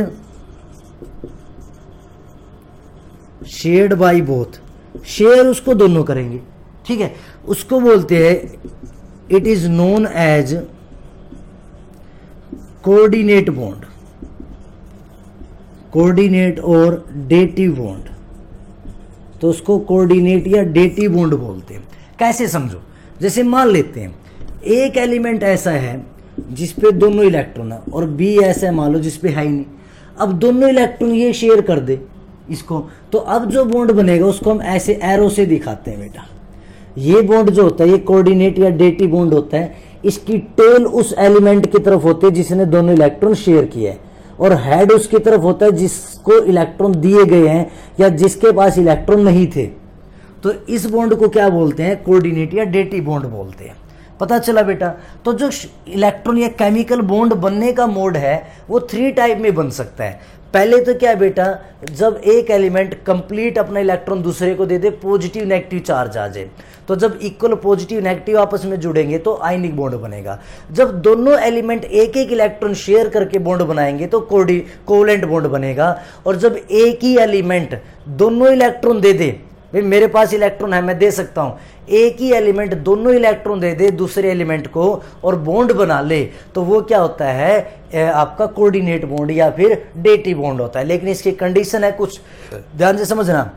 shared by both, share उसको दोनों करेंगे, ठीक है, उसको बोलते हैं, it is known as coordinate bond, coordinate और डेटिव बॉन्ड। तो उसको कोऑर्डिनेट या डेटिव बॉन्ड बोलते हैं। कैसे समझो, जैसे मान लेते हैं एक एलिमेंट ऐसा है जिसपे दोनों इलेक्ट्रॉन है और बी ऐसा है मान लो जिसपे है ही नहीं। अब दोनों इलेक्ट्रॉन ये शेयर कर दे इसको, तो अब जो बॉन्ड बनेगा उसको हम ऐसे एरो से दिखाते हैं बेटा। ये बॉन्ड जो होता है ये कोऑर्डिनेट या डेटी बॉन्ड होता है, इसकी टेल उस एलिमेंट की तरफ होती है जिसने दोनों इलेक्ट्रॉन शेयर किया है, और हेड उसकी तरफ होता है जिसको इलेक्ट्रॉन दिए गए हैं या जिसके पास इलेक्ट्रॉन नहीं थे। तो इस बॉन्ड को क्या बोलते हैं, कोऑर्डिनेट या डेटी बॉन्ड बोलते हैं। पता चला बेटा। तो जो इलेक्ट्रॉन या केमिकल बॉन्ड बनने का मोड है वो 3 टाइप में बन सकता है। पहले तो क्या बेटा, जब एक एलिमेंट कंप्लीट अपना इलेक्ट्रॉन दूसरे को दे दे, पॉजिटिव नेगेटिव चार्ज आ जाए, तो जब इक्वल पॉजिटिव नेगेटिव आपस में जुड़ेंगे तो आयनिक बॉन्ड बनेगा। जब दोनों एलिमेंट एक एक इलेक्ट्रॉन शेयर करके बॉन्ड बनाएंगे तो कोवेलेंट बॉन्ड बनेगा। और जब एक ही एलिमेंट दोनों इलेक्ट्रॉन दे दे, भाई मेरे पास इलेक्ट्रॉन है मैं दे सकता हूं, एक ही एलिमेंट दोनों इलेक्ट्रॉन दे दे दूसरे एलिमेंट को और बॉन्ड बना ले, तो वो क्या होता है आपका कोऑर्डिनेट बॉन्ड या फिर डेटी बॉन्ड होता है। लेकिन इसकी कंडीशन है कुछ, ध्यान से समझना।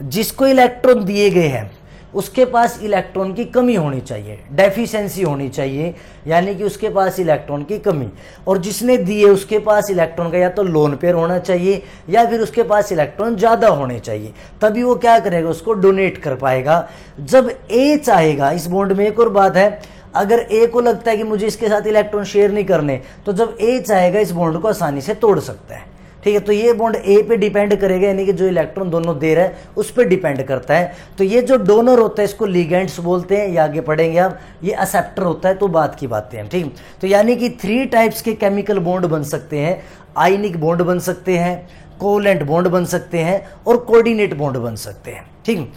जिसको इलेक्ट्रॉन दिए गए हैं उसके पास इलेक्ट्रॉन की कमी होनी चाहिए, डेफिशिएंसी होनी चाहिए, यानी कि उसके पास इलेक्ट्रॉन की कमी, और जिसने दिए उसके पास इलेक्ट्रॉन का या तो लोन पेयर होना चाहिए या फिर उसके पास इलेक्ट्रॉन ज़्यादा होने चाहिए, तभी वो क्या करेगा, उसको डोनेट कर पाएगा। जब ए चाहेगा, इस बॉन्ड में एक और बात है, अगर ए को लगता है कि मुझे इसके साथ इलेक्ट्रॉन शेयर नहीं करने, तो जब ए चाहेगा इस बॉन्ड को आसानी से तोड़ सकता है। ठीक है, तो ये बॉन्ड ए पे डिपेंड करेगा, यानी कि जो इलेक्ट्रॉन दोनों दे रहा है उस पर डिपेंड करता है। तो ये जो डोनर होता है इसको लिगेंड्स बोलते हैं, ये आगे पढ़ेंगे आप। ये एक्सेप्टर होता है, तो बात की बातें हैं। ठीक, तो यानी कि 3 टाइप्स के केमिकल बॉन्ड बन सकते हैं। आयनिक बॉन्ड बन सकते हैं, कोवेलेंट बॉन्ड बन सकते हैं और कोऑर्डिनेट बॉन्ड बन सकते हैं। ठीक,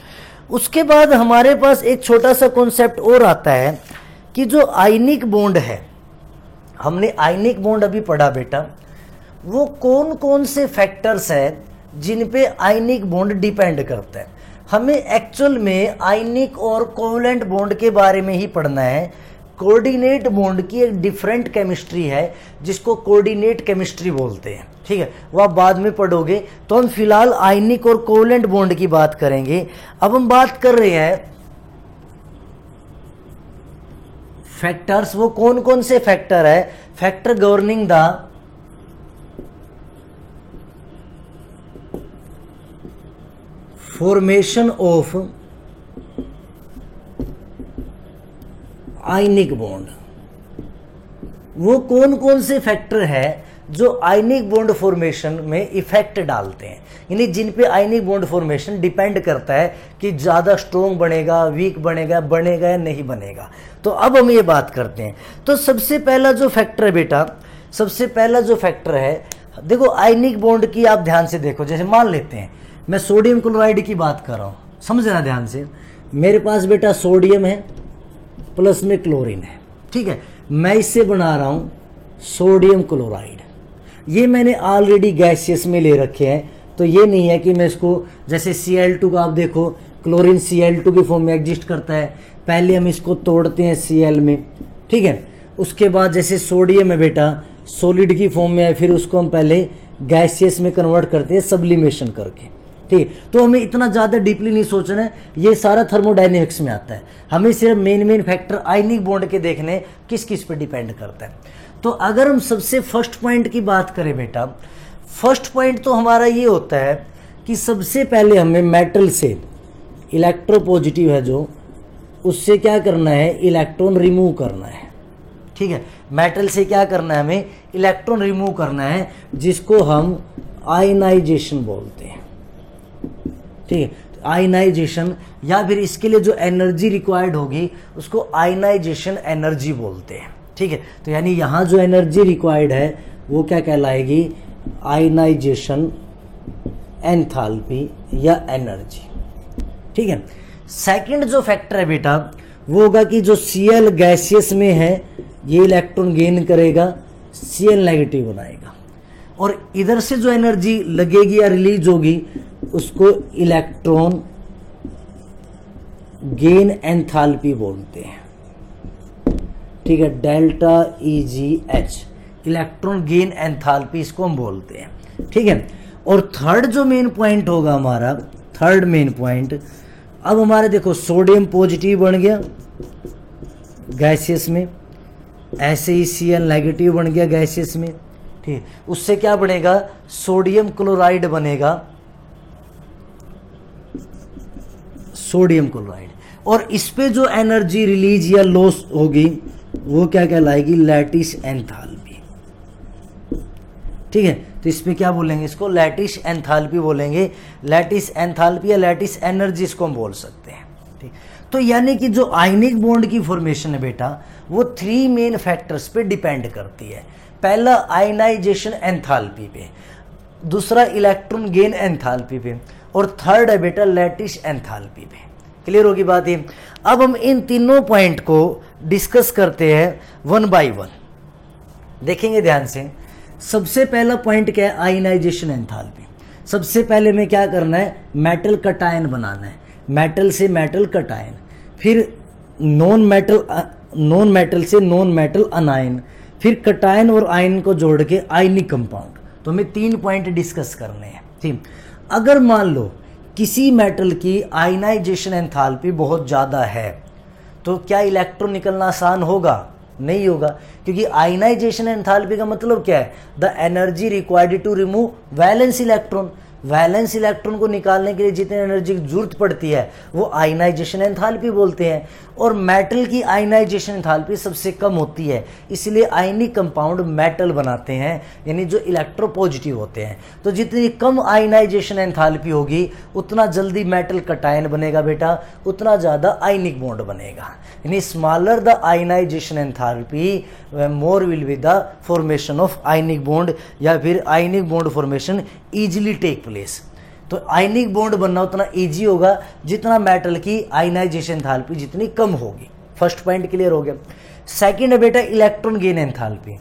उसके बाद हमारे पास एक छोटा सा कॉन्सेप्ट और आता है कि जो आयनिक बॉन्ड है, हमने आयनिक बॉन्ड अभी पढ़ा बेटा, वो कौन कौन से फैक्टर्स हैं जिन पे आयनिक बॉन्ड डिपेंड करता है। हमें एक्चुअल में आयनिक और कोवेलेंट बॉन्ड के बारे में ही पढ़ना है। कोऑर्डिनेट बॉन्ड की एक डिफरेंट केमिस्ट्री है जिसको कोऑर्डिनेट केमिस्ट्री बोलते हैं। ठीक है, वो आप बाद में पढ़ोगे। तो हम फिलहाल आयनिक और कोवेलेंट बॉन्ड की बात करेंगे। अब हम बात कर रहे हैं फैक्टर्स, वो कौन कौन से फैक्टर है, factor governing the formation of ionic bond. वो कौन कौन से फैक्टर है जो आयनिक बॉन्ड फॉर्मेशन में इफेक्ट डालते हैं, यानी जिन पे आयनिक बॉन्ड फॉर्मेशन डिपेंड करता है कि ज़्यादा स्ट्रॉन्ग बनेगा, वीक बनेगा, बनेगा या नहीं बनेगा। तो अब हम ये बात करते हैं। तो सबसे पहला जो फैक्टर है बेटा, सबसे पहला जो फैक्टर है, देखो आयनिक बॉन्ड की आप ध्यान से देखो। जैसे मान लेते हैं मैं सोडियम क्लोराइड की बात कर रहा हूँ, समझना ध्यान से। मेरे पास बेटा सोडियम है प्लस में क्लोरीन है, ठीक है, मैं इससे बना रहा हूँ सोडियम क्लोराइड। ये मैंने ऑलरेडी गैसियस में ले रखे हैं, तो ये नहीं है कि मैं इसको, जैसे Cl2 का आप देखो, क्लोरीन Cl2 की फॉर्म में एग्जिस्ट करता है, पहले हम इसको तोड़ते हैं Cl में, ठीक है, उसके बाद जैसे सोडियम है बेटा सॉलिड की फॉर्म में है, फिर उसको हम पहले गैसियस में कन्वर्ट करते हैं सब्लिमेशन करके। ठीक, तो हमें इतना ज़्यादा डीपली नहीं सोचना है, ये सारा थर्मोडायनेमिक्स में आता है। हमें सिर्फ मेन फैक्टर आयनिक बॉन्ड के देखने किस किस पे डिपेंड करता है। तो अगर हम सबसे फर्स्ट पॉइंट की बात करें बेटा, फर्स्ट पॉइंट तो हमारा ये होता है कि सबसे पहले हमें मेटल से, इलेक्ट्रोपॉजिटिव है जो, उससे क्या करना है, इलेक्ट्रॉन रिमूव करना है। ठीक है, मेटल से क्या करना है, हमें इलेक्ट्रॉन रिमूव करना है, जिसको हम आयनाइजेशन बोलते हैं। ठीक है, आयनाइजेशन, या फिर इसके लिए जो एनर्जी रिक्वायर्ड होगी उसको आयनाइजेशन एनर्जी बोलते हैं। ठीक है, तो यानी यहाँ जो एनर्जी रिक्वायर्ड है वो क्या कहलाएगी, आयनाइजेशन एंथैल्पी या एनर्जी। ठीक है, सेकंड जो फैक्टर है बेटा वो होगा कि जो Cl गैसियस में है ये इलेक्ट्रॉन गेन करेगा, Cl नेगेटिव बनाएगा, और इधर से जो एनर्जी लगेगी या रिलीज होगी उसको इलेक्ट्रॉन गेन एंथैल्पी बोलते हैं। ठीक है, delta EgH, electron gain enthalpy इसको हम बोलते हैं। ठीक है, और थर्ड जो मेन पॉइंट होगा हमारा, थर्ड मेन पॉइंट, अब हमारे देखो सोडियम पॉजिटिव बन गया गैसियस में, ऐसे ही Cl नेगेटिव बन गया गैसियस में। ठीक है, उससे क्या बनेगा, सोडियम क्लोराइड बनेगा, सोडियम क्लोराइड। और इस पे जो एनर्जी रिलीज या लॉस होगी वो क्या कहलाएगी, लैटिस एंथैल्पी। ठीक है, तो इस पे क्या बोलेंगे, इसको लैटिस एंथैल्पी बोलेंगे। लैटिस एंथैल्पी या लैटिस एनर्जी इसको हम बोल सकते हैं। ठीक, तो यानी कि जो आयनिक बॉन्ड की फॉर्मेशन है बेटा, वो 3 मेन फैक्टर्स पे डिपेंड करती है। पहला आयनाइजेशन एंथैल्पी पे, दूसरा इलेक्ट्रॉन गेन एंथैल्पी पे, और थर्ड है बेटा लैटिस एंथैल्पी पे। क्लियर होगी बात ये। अब हम इन तीनों पॉइंट को डिस्कस करते हैं वन बाय वन, देखेंगे ध्यान से। सबसे पहला पॉइंट क्या है, आयनाइजेशन एंथैल्पी। सबसे पहले में क्या करना है, मेटल कटायन बनाना है, मेटल से मेटल कटायन, फिर नॉन मेटल से नॉन मेटल अनायन, फिर कटायन और आयन को जोड़ के आयनिक कंपाउंड। तो हमें 3 पॉइंट डिस्कस करने हैं। ठीक, अगर मान लो किसी मेटल की आयनाइजेशन एंथैल्पी बहुत ज़्यादा है तो क्या इलेक्ट्रॉन निकलना आसान होगा, नहीं होगा, क्योंकि आयनाइजेशन एंथैल्पी का मतलब क्या है, the energy required to remove valence electron. Valence electron को निकालने के लिए जितनी एनर्जी की जरूरत पड़ती है वो आयनाइजेशन एंथैल्पी बोलते हैं। और मेटल की आयनाइजेशन एंथैल्पी सबसे कम होती है, इसलिए आयनिक कंपाउंड मेटल बनाते हैं, यानी जो इलेक्ट्रोपॉजिटिव होते हैं। तो जितनी कम आयनाइजेशन एंथैल्पी होगी उतना जल्दी मेटल कटायन बनेगा बेटा, उतना ज़्यादा आयनिक बॉन्ड बनेगा। यानी smaller the ionization enthalpy more will be the formation of ionic bond, या फिर ionic bond formation easily take place. तो आयनिक बॉन्ड बनना उतना इजी होगा जितना मेटल की आयनाइजेशन एंथैल्पी जितनी कम होगी। फर्स्ट पॉइंट क्लियर हो गया। सेकंड है बेटा इलेक्ट्रॉन गेन एंथैल्पी।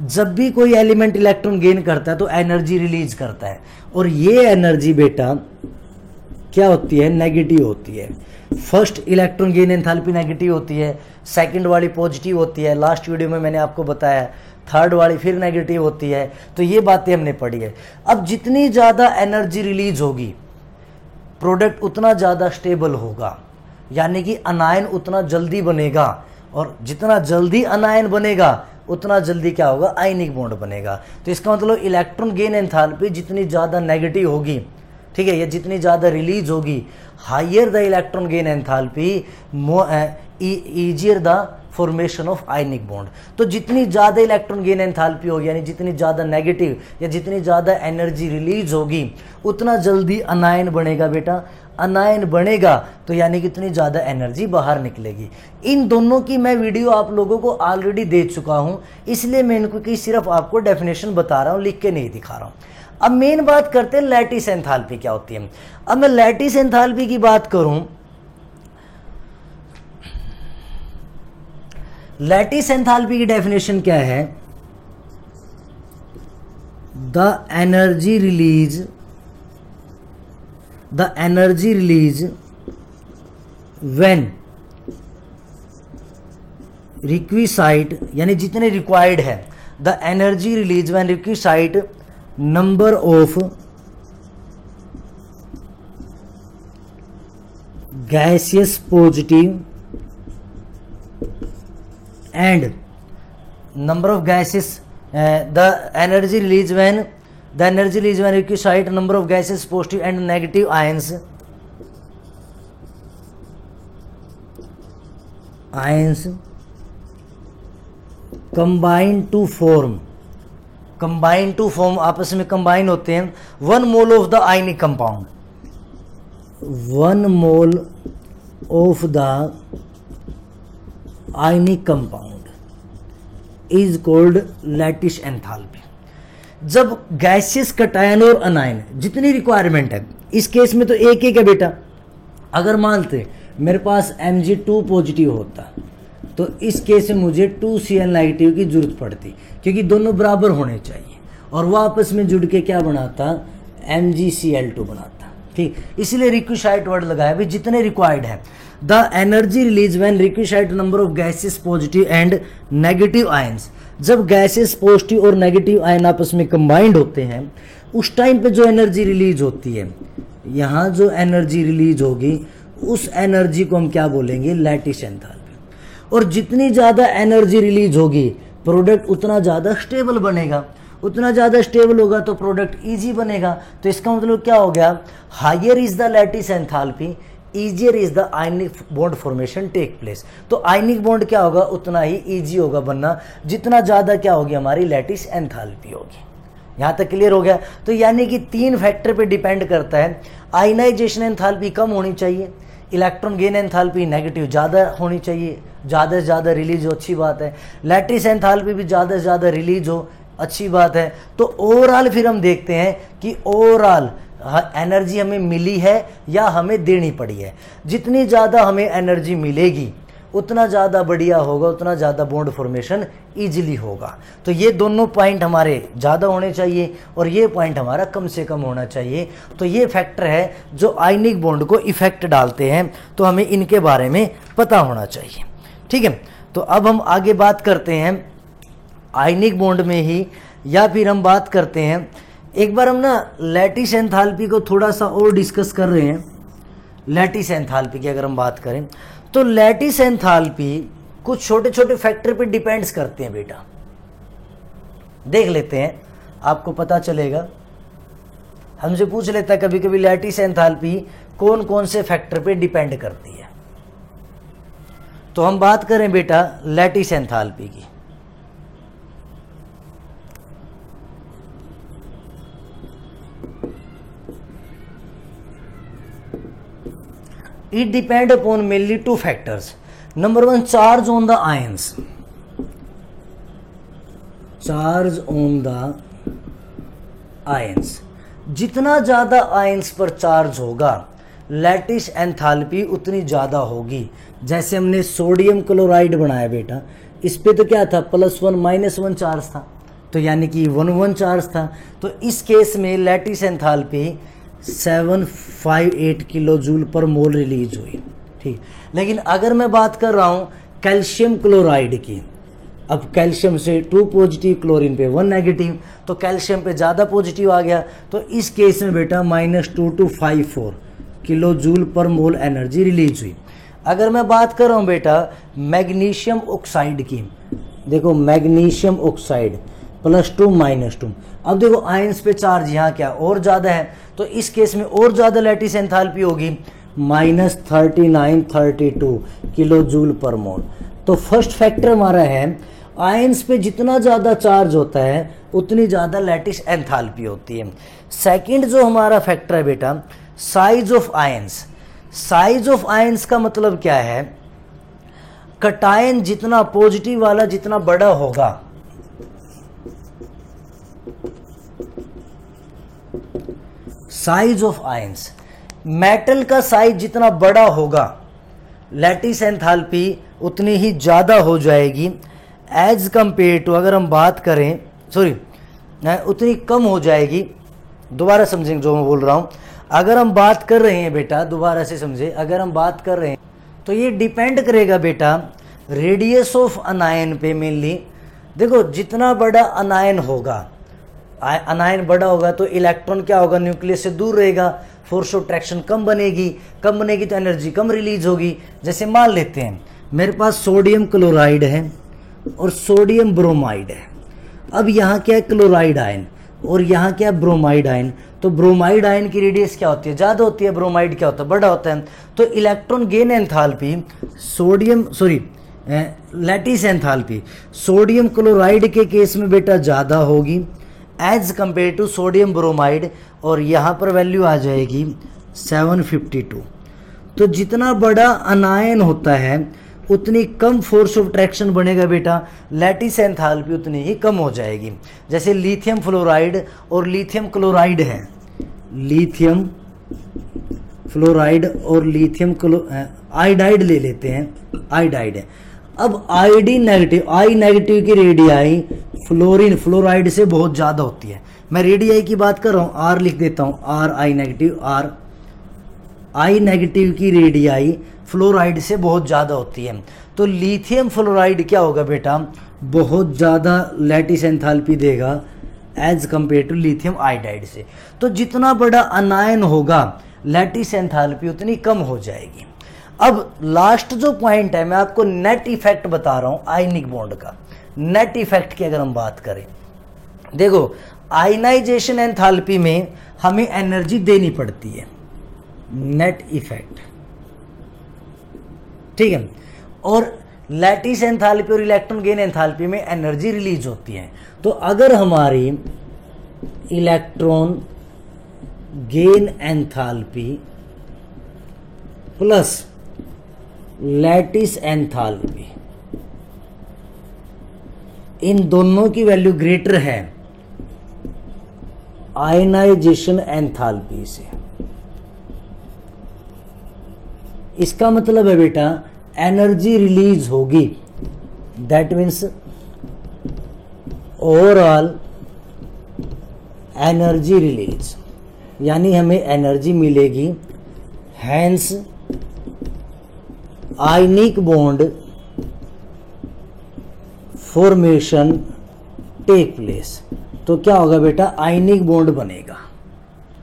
जब भी कोई एलिमेंट इलेक्ट्रॉन गेन करता है तो एनर्जी रिलीज करता है, और ये एनर्जी बेटा क्या होती है, नेगेटिव होती है। First electron gain enthalpy negative होती है, सेकंड वाली पॉजिटिव होती है, लास्ट वीडियो में मैंने आपको बताया, थर्ड वाली फिर नेगेटिव होती है। तो ये बातें हमने पढ़ी है। अब जितनी ज़्यादा एनर्जी रिलीज होगी प्रोडक्ट उतना ज़्यादा स्टेबल होगा, यानी कि अनायन उतना जल्दी बनेगा, और जितना जल्दी अनायन बनेगा उतना जल्दी क्या होगा, आयनिक बॉन्ड बनेगा। तो इसका मतलब इलेक्ट्रॉन गेन एंथैल्पी जितनी ज़्यादा नेगेटिव होगी, ठीक है, ये जितनी ज़्यादा रिलीज होगी, higher the electron gain enthalpy easier the formation of ionic bond. तो जितनी ज़्यादा इलेक्ट्रॉन गेन एंथैल्पी होगी, यानी जितनी ज़्यादा नेगेटिव या जितनी ज़्यादा एनर्जी रिलीज होगी उतना जल्दी अनायन बनेगा बेटा। अनायन बनेगा तो यानी कि इतनी ज़्यादा एनर्जी बाहर निकलेगी। इन दोनों की मैं वीडियो आप लोगों को ऑलरेडी दे चुका हूँ, इसलिए मैं इनको की सिर्फ आपको डेफिनेशन बता रहा हूँ, लिख के नहीं दिखा रहा हूँ। अब मेन बात करते हैं लैटिस एंथैल्पी क्या होती है। अब मैं लैटिस एंथैल्पी की बात करूं, लैटिस एंथैल्पी की डेफिनेशन क्या है, the energy release when requisite, यानी जितने रिक्वायर्ड है, the energy release when requisite number of gaseous positive and number of gases, the energy release when requisite number of gases positive and negative ions combine to form आपस में combine होते हैं, 1 mole of the ionic compound, 1 mole of the ionic compound is called lattice enthalpy. जब gaseous cation और अनायन जितनी requirement है, इस case में तो एक है बेटा। अगर मानते मेरे पास Mg2 पॉजिटिव होता तो इस केस में मुझे 2Cl नेगेटिव की जरूरत पड़ती, क्योंकि दोनों बराबर होने चाहिए, और वो आपस में जुड़ के क्या बनाता, MgCl2 बनाता। ठीक, इसलिए रिक्विसाइट वर्ड लगाया भी, जितने रिक्वायर्ड है। The energy release when requisite number of gases positive and negative ions. जब गैसेस पॉजिटिव और नेगेटिव आयन आपस में कंबाइंड होते हैं, उस टाइम पे जो एनर्जी रिलीज होती है, यहाँ जो एनर्जी रिलीज होगी उस एनर्जी को हम क्या बोलेंगे, लैटिस एंथैल्पी। और जितनी ज़्यादा एनर्जी रिलीज होगी प्रोडक्ट उतना ज़्यादा स्टेबल बनेगा, उतना ज़्यादा स्टेबल होगा तो प्रोडक्ट ईजी बनेगा। तो इसका मतलब क्या हो गया, higher is the lattice enthalpy easier is the ionic bond formation take place. तो आयनिक बॉन्ड क्या होगा, उतना ही ईजी होगा बनना जितना ज़्यादा क्या होगी हमारी लैटिस एंथैल्पी होगी। यहाँ तक क्लियर हो गया। तो यानी कि 3 फैक्टर पे डिपेंड करता है। आयनाइजेशन एंथैल्पी कम होनी चाहिए, इलेक्ट्रॉन गेन एंथैल्पी नेगेटिव ज़्यादा होनी चाहिए, ज़्यादा से ज़्यादा रिलीज हो, अच्छी बात है। लैटिस एंथैल्पी भी ज़्यादा से ज़्यादा रिलीज हो, अच्छी बात है। तो ओवरऑल फिर हम देखते हैं कि ओवरऑल एनर्जी हमें मिली है या हमें देनी पड़ी है। जितनी ज़्यादा हमें एनर्जी मिलेगी उतना ज़्यादा बढ़िया होगा, उतना ज़्यादा बॉन्ड फॉर्मेशन इजीली होगा। तो ये दोनों पॉइंट हमारे ज़्यादा होने चाहिए और ये पॉइंट हमारा कम से कम होना चाहिए। तो ये फैक्टर है जो आयनिक बॉन्ड को इफेक्ट डालते हैं, तो हमें इनके बारे में पता होना चाहिए। ठीक है, तो अब हम आगे बात करते हैं आयनिक बॉन्ड में ही, या फिर हम बात करते हैं, एक बार हम ना लैटिस एंथैल्पी को थोड़ा सा और डिस्कस कर रहे हैं। लैटिस एंथैल्पी की अगर हम बात करें तो लैटिस एंथैल्पी कुछ छोटे छोटे फैक्टर पे डिपेंड्स करते हैं बेटा, देख लेते हैं आपको पता चलेगा। हमसे पूछ लेता है कभी कभी लैटिस एंथैल्पी कौन कौन से फैक्टर पे डिपेंड करती है। तो हम बात करें बेटा लैटिस एंथैल्पी की। It depend upon mainly 2 factors. Number 1, charge on the ions. Charge on the ions. जितना ज़्यादा आयंस पर चार्ज होगा लैटिस एंथैल्पी उतनी ज़्यादा होगी। जैसे हमने सोडियम क्लोराइड बनाया बेटा, इस पे तो क्या था, +1 -1 चार्ज था, तो यानी कि 1 चार्ज था। तो इस केस में लैटिस एंथैल्पी 758 किलो जूल पर मोल रिलीज हुई। ठीक, लेकिन अगर मैं बात कर रहा हूँ कैल्शियम क्लोराइड की, अब कैल्शियम से 2 पॉजिटिव, क्लोरीन पे 1 नेगेटिव, तो कैल्शियम पे ज़्यादा पॉजिटिव आ गया। तो इस केस में बेटा -2 to 54 किलो जूल पर मोल एनर्जी रिलीज हुई। अगर मैं बात कर रहा हूँ बेटा मैग्नीशियम ऑक्साइड की, देखो मैग्नीशियम ऑक्साइड +2 -2, अब देखो आयंस पे चार्ज यहाँ क्या और ज़्यादा है, तो इस केस में और ज़्यादा लैटिस एंथैल्पी होगी -3932 किलो जूल पर मोल। तो फर्स्ट फैक्टर हमारा है आयंस पे जितना ज़्यादा चार्ज होता है उतनी ज़्यादा लैटिस एंथैल्पी होती है। सेकंड जो हमारा फैक्टर है बेटा size of ions. Size of ions का मतलब क्या है, कटायन जितना पॉजिटिव वाला जितना बड़ा होगा, साइज ऑफ आयंस, मेटल का साइज जितना बड़ा होगा लैटिस एंथैल्पी उतनी ही ज़्यादा हो जाएगी एज कंपेयर टू, अगर हम बात करें उतनी कम हो जाएगी। दोबारा समझेंगे जो मैं बोल रहा हूँ। अगर हम बात कर रहे हैं बेटा, दोबारा से समझे, अगर हम बात कर रहे हैं तो ये डिपेंड करेगा बेटा रेडियस ऑफ अनायन पे मेनली। देखो जितना बड़ा अनायन होगा, अनायन बड़ा होगा तो इलेक्ट्रॉन क्या होगा, न्यूक्लियस से दूर रहेगा, फोर्स ऑफ अट्रैक्शन कम बनेगी तो एनर्जी कम रिलीज होगी। जैसे मान लेते हैं मेरे पास सोडियम क्लोराइड है और सोडियम ब्रोमाइड है। अब यहाँ क्या है क्लोराइड आयन और यहाँ क्या है ब्रोमाइड आयन। तो ब्रोमाइड आयन की रेडियस क्या होती है, ज़्यादा होती है, ब्रोमाइड क्या होता है, बड़ा होता है। तो electron gain enthalpy lattice enthalpy sodium chloride के केस में बेटा ज़्यादा होगी as compare to sodium bromide, और यहाँ पर वैल्यू आ जाएगी 752। तो जितना बड़ा अनायन होता है उतनी कम फोर्स ऑफ अट्रैक्शन बनेगा बेटा, लैटिस एंथैल्पी उतनी ही कम हो जाएगी। जैसे लिथियम फ्लोराइड और लिथियम क्लोराइड है, लिथियम फ्लोराइड और लिथियम आयोडाइड ले लेते हैं, आयोडाइड है। अब आयोडीन नेगेटिव, आई नेगेटिव की रेडियाई फ्लोरीन फ्लोराइड से बहुत ज़्यादा होती है। मैं रेडियाई की बात कर रहा हूँ, आर लिख देता हूँ, are I negative, are I negative की रेडियाई फ्लोराइड से बहुत ज़्यादा होती है। तो लिथियम फ्लोराइड क्या होगा बेटा, बहुत ज़्यादा लैटिस एंथैल्पी देगा as compare to lithium iodide से। तो जितना बड़ा अनायन होगा लैटिस एंथैल्पी उतनी कम हो जाएगी। अब लास्ट जो पॉइंट है मैं आपको नेट इफेक्ट बता रहा हूं आयनिक बॉन्ड का। नेट इफेक्ट की अगर हम बात करें देखो आयनाइजेशन एंथैल्पी में हमें एनर्जी देनी पड़ती है, नेट इफेक्ट, ठीक है। और लैटिस एंथैल्पी और इलेक्ट्रॉन गेन एंथैल्पी में एनर्जी रिलीज होती है। तो अगर हमारी electron gain enthalpy plus lattice enthalpy इन दोनों की वैल्यू ग्रेटर है आयनाइजेशन एंथैल्पी से, इसका मतलब है बेटा एनर्जी रिलीज होगी, that means overall energy release, यानी हमें एनर्जी मिलेगी, hence ionic bond formation take place. तो क्या होगा बेटा, आयनिक बॉन्ड बनेगा,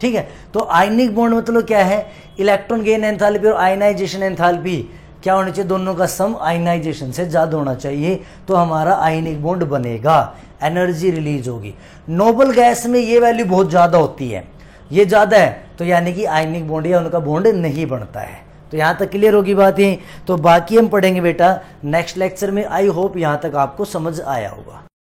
ठीक है। तो आयनिक बॉन्ड मतलब क्या है, इलेक्ट्रॉन गेन एंथैल्पी और आयनाइजेशन एंथैल्पी क्या होना चाहिए, दोनों का सम आयनाइजेशन से ज़्यादा होना चाहिए, तो हमारा आयनिक बॉन्ड बनेगा, एनर्जी रिलीज होगी। नोबल गैस में ये वैल्यू बहुत ज़्यादा होती है, ये ज़्यादा है तो यानी कि आयनिक बॉन्ड या उनका बॉन्ड नहीं बनता है। तो यहाँ तक क्लियर होगी बात है। तो बाकी हम पढ़ेंगे बेटा नेक्स्ट लेक्चर में। आई होप यहाँ तक आपको समझ आया होगा।